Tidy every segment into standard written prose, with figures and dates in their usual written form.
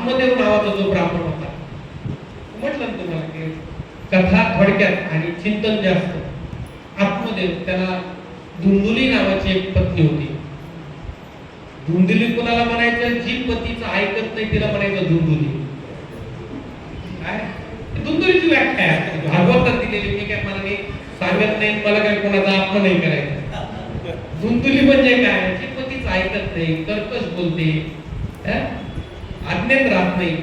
आत्मदेव नावाचा जो ब्राह्मण होता, म्हटलं ना तुम्हाला की कथा थोडक्यात आणि चिंतन जास्त. आत्मदेव, त्याला धुंदुली नावाची एक पत्नी होती. धुंदुली कोणाला म्हणायचं? जी पतीचं ऐकत नाही तिला म्हणायचं धुंदुली. काय धुंदुलीची व्याख्या आहे भागवतात दिलेली. मी काय मला सांगत नाही, मला काय कोणाचा अपमान नाही करायचा. धुंदुली म्हणजे काय? जी पतीचं ऐकत नाही, कर्कश बोलते, आज्ञेत राहत नाही.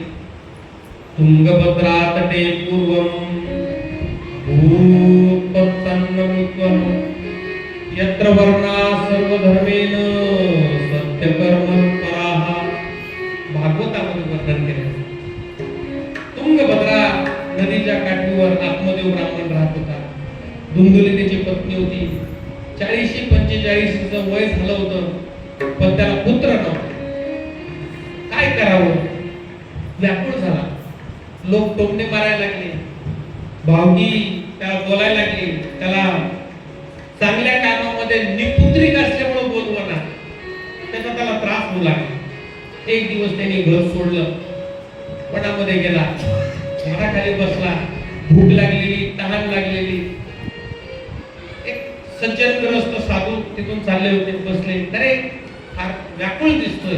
तुंगभद्रा तटे पूर्वम भूतत्सन्नमुत्वम यत्र वर्णा सर्वधर्मेन सत्यकर्मपराः. भागवतामध्ये वर्णन केले. तुंगभद्रा नदीच्या काठीवर आत्मदेव ब्राह्मण राहत होता. धुंदुली त्याची पत्नी होती. 40-45 वय झालं होतं, पण त्याला पुत्र नव्हता. काय करावं? व्याकुळ झाला. लोक टोमणे मारायला लागले, भावकी त्याला बोलायला लागली, त्याला चांगल्या कामामध्ये निपुत्रिक असल्यामुळे बोलवणार, त्याला त्रास होऊ लागला. एक दिवस त्याने घर सोडलं, वनामध्ये गेला, झाडाखाली बसला. भूक लागलेली, तहान लागलेली. एक सज्जनग्रस्त साधू तिथून चालले होते, बसले. अरे फार व्याकुळ दिसतोय.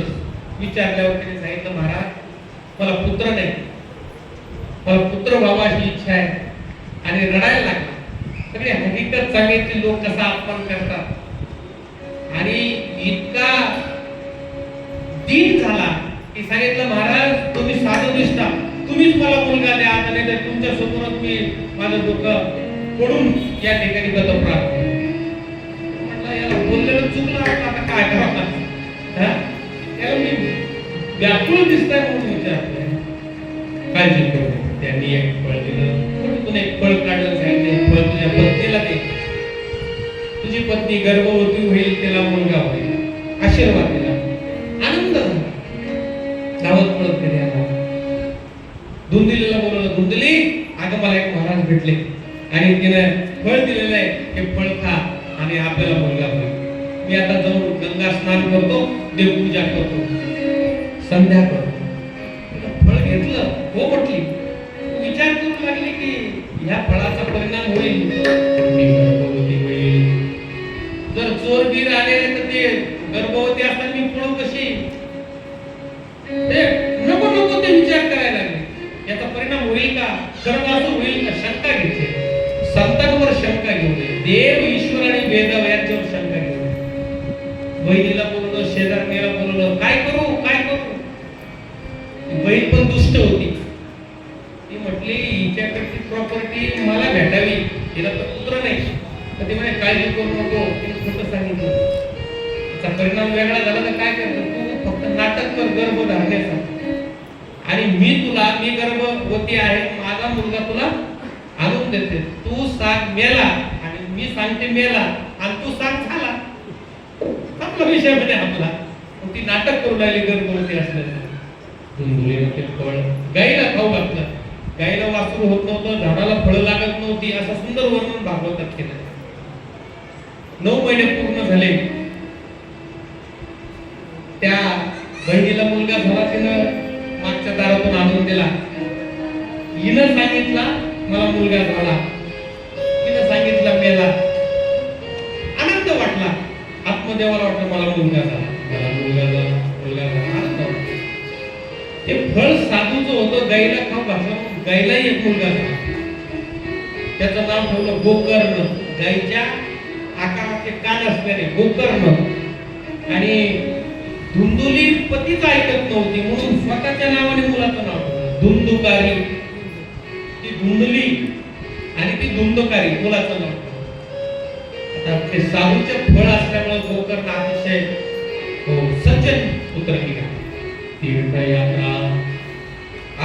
विचारल्यावर त्याने सांगितलं, महाराज मला पुत्र नाही, मला पुत्र व्हावाची इच्छा आहे. आणि रडायला लागला. सगळे हकीकत सांगितली. लोक कसा अपमान करतात. आणि इतका दीन झाला की सांगितलं, महाराज तुम्ही साधू दिसता, तुम्हीच मला मुलगा द्या, नाही तर तुमच्या समोरच मी माझं डोकं फोडून या ठिकाणी गतप्राप्त. म्हटलं याला बोललेलं चुकलं, आता काय करावं? याला मी व्याकुळ दिसताय म्हणून विचारतोय. काळजी करू. त्यांनी एक फळ दिलं, एक फळ काढलं, सांगितलं फळ तुझ्या पत्नीला दे, तुझी पत्नी गर्भवती होईल, तिला मुलगा होईल. आशीर्वाद दिला. आनंद झाला. धावत पळत घरी आला. धुंदुलीला बोलवलं, धुंदुली अगं मला एक महाराज भेटले आणि तिने फळ दिलेलं आहे, हे फळ खा आणि आपल्याला मुलगा होईल. मी आता जाऊन गंगा स्नान करतो, देवपूजा करतो, संध्या करतो. फळ घेतलं, हो म्हटली. विचार करू लागले की ह्या फळाचा परिणाम होईल, मी गर्भवती होईल. जर चोर बीर आले तर ते गर्भवती असताना मी पळू कशी? नको नको ते विचार करायला लागले. याचा परिणाम होईल का? गर्भाचं होईल का? शंका घेतली. संतांवर शंका घेऊ नये. देव, ईश्वर आणि वेद यांच्यावर शंका घेऊ नये. बहिणीला बोलवलं, शेजारणीला बोलवलं, काय करू काय करू? बहीण पण दुष्ट होती. ती म्हटली हिच्याकडची प्रॉपर्टी मला भेटावी, हिला तर पुत्र नाही. तर ती म्हणे काळजी करू नको, तिने खोटं सांगितलं. त्याचा परिणाम वेगळा झाला तर काय करतो? तू फक्त नाटक कर गर्भ धारण्याचा, आणि मी गर्भवती आहे, माझा मुलगा तुला आणून देते. तू सांग मेला आणि मी सांगते मेला आणि तू सांग झाला. आपला विषय म्हणजे आपला. ती नाटक करू लागली गर्भवती असल्याचं. धुंदुलीनं ते फळ गाईला खाऊ घातलं. गाईला वासरू होत नव्हतं, झाडाला फळं लागत नव्हती. असं सुंदर वर्णन भागवतात केलं. 9 महिने पूर्ण झाले. त्या बहिणीला मुलगा झाला. तिनं मागच्या दारातून आणून दिला. हिनं सांगितला मला मुलगा झाला, हिनं सांगितलं मेला. आनंद वाटला. आत्मदेवाला वाटलं मला मुलगा झाला, मला मुलगा झाला, मुलगा झाला. आनंद वाटला. हे फळ साधूचं होतं, गाईला खाऊ घातलं. गाईलाही एक मुलगा झाला. त्याचं नाव ठेवलं गोकर्ण. गाईच्या आकाराचे कान असणारे गोकर्ण. आणि धुंदुली पतीच ऐकत नव्हती म्हणून स्वतःच्या नावाने मुलाचं नाव ठेवलं धुंदुकारी. ती धुंदुली आणि ती धुंदुकारी मुलाचं नाव. आता ते साधूचे फळ असल्यामुळे गोकर्ण अतिशय सज्जन पुत्र निघाला. तीर्थयात्रा,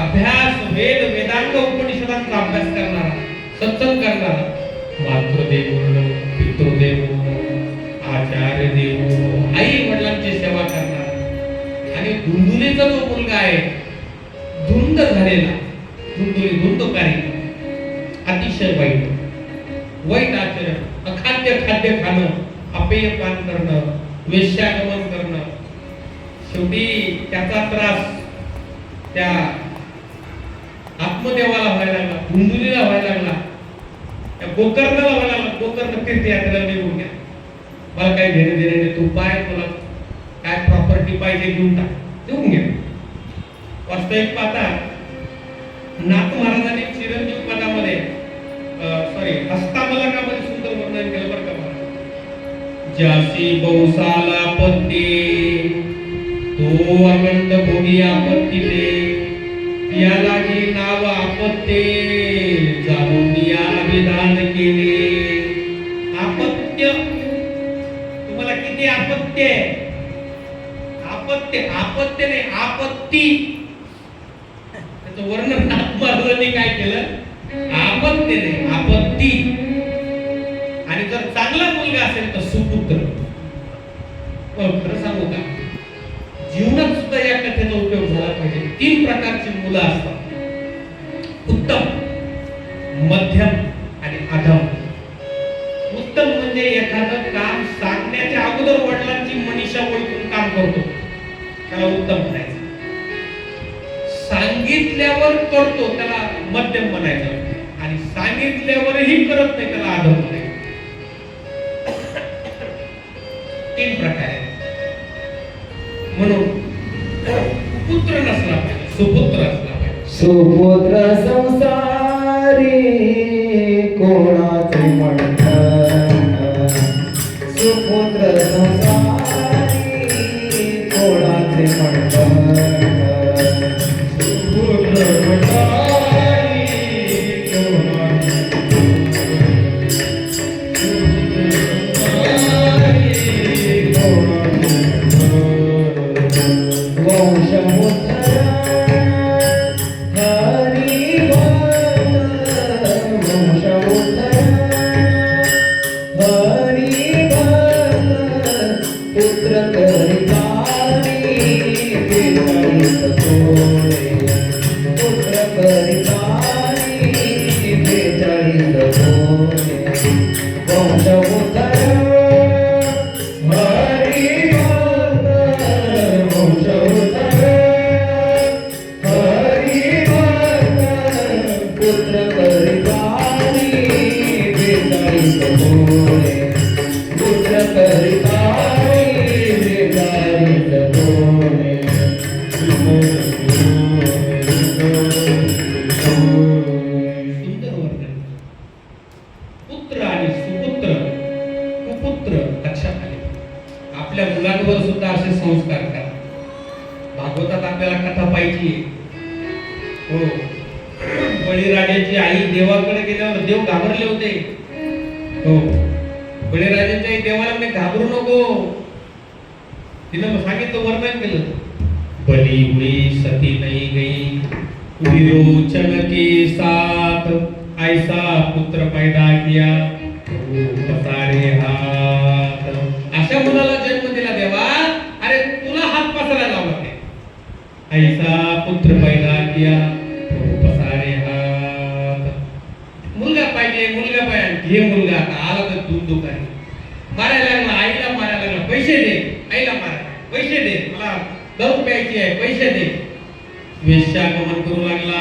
अभ्यास, वेद वेदांग उपनिषदांचा अभ्यास करणारा, सत्संग करणारा, मातृदेव, पितृदेव, आचार्य देव, आई वडिलांची सेवा करणारा. आणि धुंदुलीचा जो मुलगा आहे धुंद झालेला, धुंदकारी, अतिशय वाईट आचरण, अखाद्य खाद्य खाणं, अपेय पान करणं, वेश्यागमन करणं. शेवटी त्याचा त्रास त्या आत्मदेवाला व्हायला लागला, धुंदुलीला व्हायला लागला, त्या गोकर्णाला व्हायला लागला. गोकर्ण तीर्थयात्रेला निघून गेला. मला काय घेणे देणे, तू पाय, तुला काय प्रॉपर्टी पाहिजे घेऊन टाक, देऊन घे. वास्तविक पाहता नाथ महाराजांनी चिरंजीव पदामध्ये हस्तामलकामध्ये सुंदर वर्णन केलं बरं का महाराज. ज्यासी बहुसाला पत्ते तो अनंत भोगी आपत्ती दे, याला जी नाव आपत्ते जाणून या विधान केले. आपत्य, तुम्हाला किती आपत्य आहे? आपत्य, आपत्य नाही, आपत्ती. त्याचं वर्णन नाथ महाराजांनी काय केलं? आपत्य नाही, आपत्ती. आणि जर चांगला मुलगा असेल तर सुपुत्र. खरं सांगू का, जीवनात सुद्धा या कथेचा उपयोग झाला पाहिजे. 3 प्रकारची मुलं असतात: उत्तम, मध्यम आणि अधम. उत्तम म्हणजे एखादं काम सांगण्याच्या अगोदर वडिलांची मनीषा ओळखून काम करतो, त्याला उत्तम म्हणायचं. सांगितल्यावर करतो, त्याला मध्यम म्हणायचं. आणि सांगितल्यावरही करत नाही, त्याला अधम म्हणायचं. 3 प्रकार आहेत. म्हणून पुत्र नसला पाहिजे, सुपुत्र असला पाहिजे. सुपुत्र संसारी कोणाचे म्हणतात, सुपुत्र संसारी कोणाचे म्हणतात, सुपुत्र संसारी कोणाचे भागवतात आपल्याला कथा पाहिजे. हो, बळीराजाची आई देवाकडे गेल्यावर देव घाबरले होते. हो, बळीराजाची आई देवाला म्हणे घाबरू नको. तिनं सांगितलं, वर्णन केलं. बली हुई सती नहीं गई, विरोचन के साथ, ऐसा पुत्र पैदा किया पसारे हाथ. अशा मुलाला जन्म दिला देवा, अरे तुला हात पसरायला लावला ते. ऐसा पुत्र पैदा किया पसारे हात. मुलगा पाहिजे, मुलगा पाहिजे. घे मुलगा. आता आला तर दूध दुकान मारायला लागला, आईला मारायला लागला. पैसे दे, आईला मारायला पैसे दे, मला दारू प्यायची आहे, पैसे दे. वेश्यागमन करू लागला.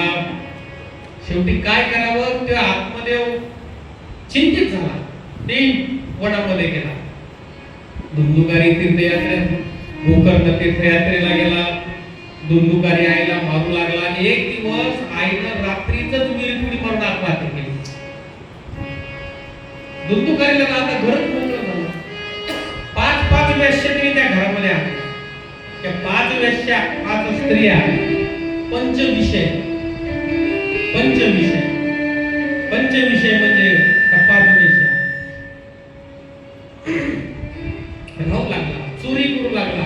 शेवटी काय करावं ते आत्मदेव चिंतित झाला. ते वनामध्ये गेला. धुंदुकारी तीर्थयात्रेत, गोकर्ण तीर्थयात्रेला गेला. धुंदुकारी आईला मारू लागला. आणि एक दिवस आईनं रात्रीच विहिरीत मारून आत्महत्या केली. धुंदुकारीला आता घरच मोकळं झालं. 5 वेश्या तिने त्या घरामध्ये आणल्या. त्या 5 वेश्या, 5 स्त्रिया, पंचविषय म्हणजे 5 वेश्या राहू लागला, चोरी करू लागला.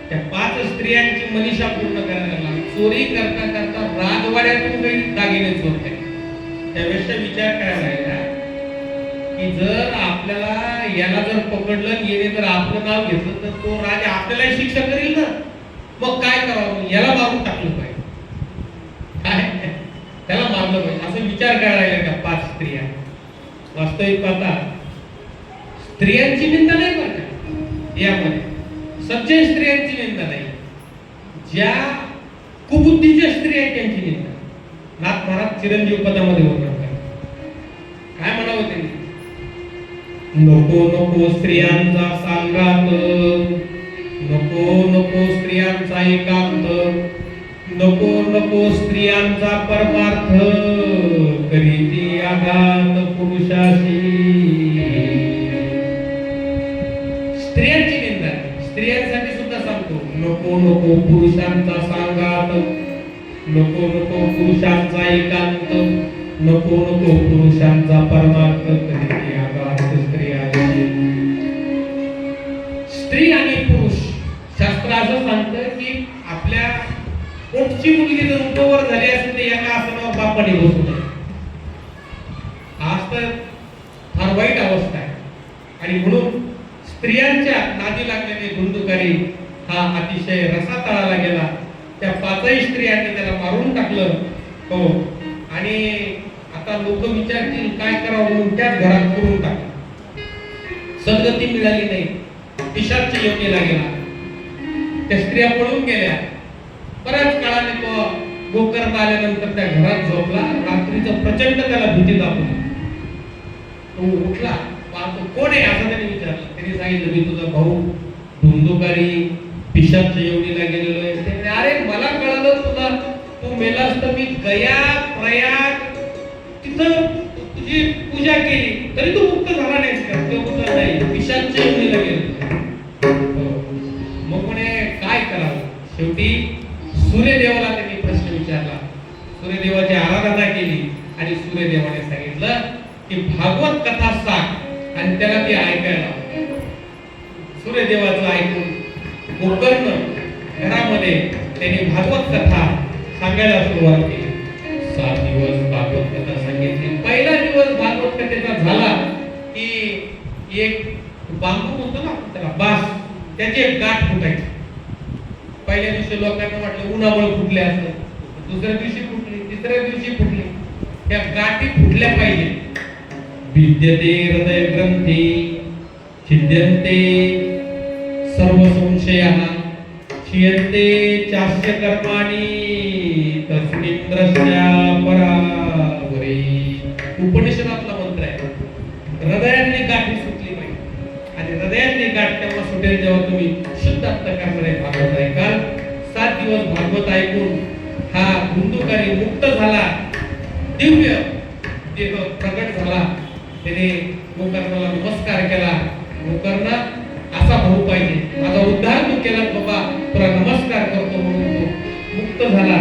त्या 5 स्त्रियांची मनीषा पूर्ण करायला लागला. चोरी करता करता राजवाड्यातून काही दागिने चोरते. त्यावेळेस विचार करायला लागला की जर आपल्याला याला जर पकडलं, येणे जर आपलं नाव घेतलं तर तो राजा आपल्याला शिक्षा करेल ना. मग काय करावं? याला मारून टाकलं पाहिजे, काय त्याला मारलं पाहिजे, असं विचार करायला लागला. 5 स्त्रिया. वास्तविक पाहता स्त्रियांची निंदा नाही बरं का यामध्ये, सज्जन स्त्रियांची निंदा नाही. ज्या कुबुद्धीच्या स्त्री आहेत त्यांची निंदा. नाथ महाराज चिरंजीव पदामध्ये वर्णन करतात. काय म्हणावं त्यांनी? नको नको स्त्रियांचा सांगात, नको नको स्त्रियांचा एकांत, नको नको स्त्रियांचा परमार्थ, करीती आघात पुरुषाशी. स्त्रियांची निंदा, स्त्रियांसाठी सुद्धा सांगतो, नको नको पुरुषांचा सांगात, नको नको पुरुषांचा एकांत, नको नको पुरुषांचा परमार्थ, करीती आघात स्त्रियांशी. स्त्री आणि पुरुष शास्त्र असं सांगतं की आपल्या पोटची मुलगी जर उपवर झाली असेल तर एका आसनावर बापाने बसू नये. आज तर फार वाईट अवस्था आहे आणि म्हणून स्त्रियांच्या नादी लागलेले धुंदुकारी हा अतिशय रसातळाला गेला. त्या पाचही स्त्रियांनी त्याला मारून टाकलं. हो, आणि आता लोक विचारतील काय करावं म्हणून त्याच घरात करून टाकलं. सद्गती मिळाली नाही, पिशाच योनीला गेला. त्या स्त्रिया पळून गेल्या. बऱ्याच काळाने तो गोकर्ण आल्यानंतर त्या घरात झोपला. रात्रीचं प्रचंड त्याला भीती दाखवली. तो उठला, पाहतो कोण आहे असं त्याने विचारलं. त्यांनी सांगितलं मी तुझा भाऊ धुंदुकारी पिशाच योनीला गेलेलो आहे. त्याने अरे मला कळलं तुला, तू मेलास तर मी गया प्रयाग तिथं तुझी पूजा केली तरी तू मुक्त झाला नाहीस का? तो मुक्त नाही, पिशाच योनीला गेलो. मग म्हणे काय करावं? शेवटी सूर्यदेवाला त्यांनी प्रश्न विचारला. सूर्यदेवाची आराधना केली आणि सूर्यदेवाने सांगितलं की भागवत कथा सांग आणि त्याला ती ऐकायला. सूर्यदेवाचं ऐकून गोकर्ण घरामध्ये त्यांनी भागवत कथा सांगायला सुरुवात केली. 7 दिवस भागवत कथा सांगितली. पहिला दिवस भागवत कथेचा झाला की एक बांबू म्हणतो ना त्याला, बास, त्याची एक गाठ फुटायची. पहिल्या दिवशी लोकांना वाटलं उन्हामुळे फुटले असं, दुसऱ्या दिवशी फुटली, तिसऱ्या दिवशी फुटली. त्या गाठी फुटल्या पाहिजे. विद्यते हृदय ग्रंथी छिद्यन्ते सर्व संशयाः क्षीयन्ते चास्य कर्माणि तस्मिन् द्रष्ट्या परावरे. उपनिषदातला मंत्र आहे. हृदयातली गाठी सुटली पाहिजे आणि हृदयातली गाठ तेव्हा सुटेल जेव्हा तुम्ही शुद्ध अंतःकरणाने भागवत ऐकाल. 7 दिवस भागवत ऐकून हा धुंदुकारी मुक्त झाला, दिव्य देह प्रगट झाला. त्याने गोकर्णाला नमस्कार केला. गोकर्ण असा भाऊ पाहिजे, माझा उद्धार तू केला बाबा, तुला नमस्कार करतो म्हणून तो मुक्त झाला.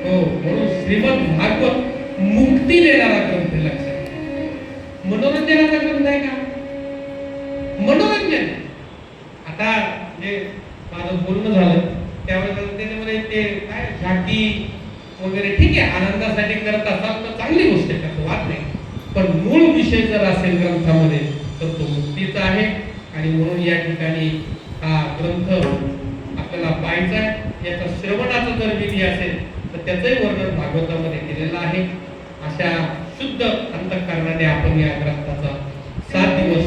हो, म्हणून श्रीमद भागवत मुक्ती देणारा ग्रंथ. लक्षात, मनोरंजनाचा ग्रंथ आहे का? मनोरंजन. आता जे माझं बोलणं झालं त्यावेळेस त्याच्यामध्ये ते काय झाकी वगैरे ठीक आहे, आनंदासाठी करत असाल तर चांगली गोष्ट आहे, त्याचा वाद नाही. पण मूळ विषय जर असेल ग्रंथामध्ये तर तो मुक्तीचा आहे. आणि म्हणून या ठिकाणी हा ग्रंथ आपल्याला पाहायचा आहे. याचा श्रवणाचा जर विधी असेल तर त्याचंही वर्णन भागवतामध्ये केलेलं आहे. अशा शुद्ध अंतःकरणाने आपण या ग्रंथाचा 7 दिवस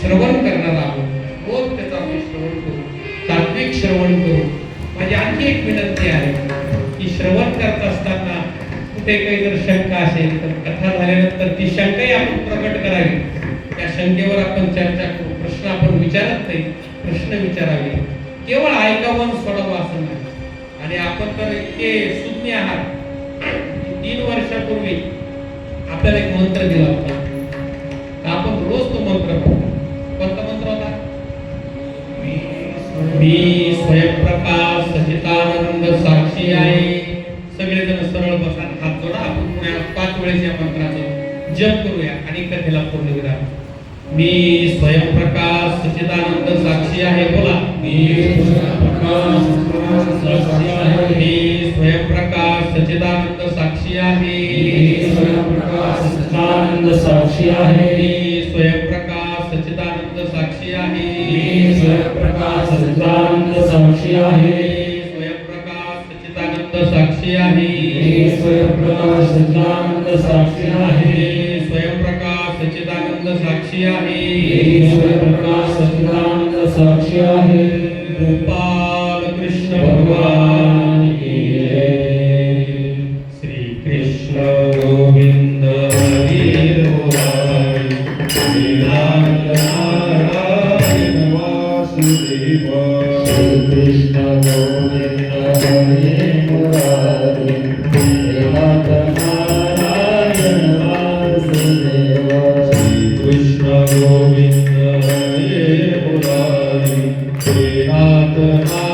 श्रवण करणार आहोत. रोज त्याचा आपण श्रवण करू, तात्विक श्रवण करू. माझी आणखी एक विनंती आहे की श्रवण करत असताना कुठे काही जर शंका असेल तर कथा झाल्यानंतर ती शंकाही आपण प्रकट करावी. त्या शंकेवर आपण चर्चा करू. प्रश्न आपण विचारत नाही, प्रश्न विचारावे. केवळ ऐकावं सोडावं असं नाही. आणि आपण तर इतके शून्य आहात. 3 वर्षापूर्वी आपल्याला एक मंत्र दिला होता, आपण रोज तो मंत्र म्हणतो. कोणता मंत्र होता? मी स्वयंप्रकाश सचितानंद साक्षी आहे. सगळेजण सरळ बसा, हात जोडा. आपण पुन्हा 5 वेळेस या मंत्राचं जप करूया आणि कथेला पूर्ण विराम. मी स्वयंप्रकाश सचिदानंद साक्षी आहे. बोला, मी स्वयंप्रकाश साक्षी आहे. मी स्वयंप्रकाश सचिदानंद साक्षी आहे. मी स्वयंप्रकाश सचिदानंद साक्षी आहे. मी स्वयंप्रकाश सचिदानंद साक्षी आहे. मी स्वयंप्रकाश सचिदानंद साक्षी आहे. स्वयंप्रकाश सचिदानंद साक्षी आहे. मी स्वयंप्रकाश सचिदानंद साक्षी आहे. स्वयंप्रकाश सच्चिदानंद साक्षी आहे. स्वयंप्रकाश सच्चिदानंद साक्षी आहे. गोपाल कृष्ण भगवान की कृष्ण गोविंद हरे मुरारी हे नाथ नारायण वासुदेव कृष्ण गोविंद हरे मुरारी हे नाथ नारायण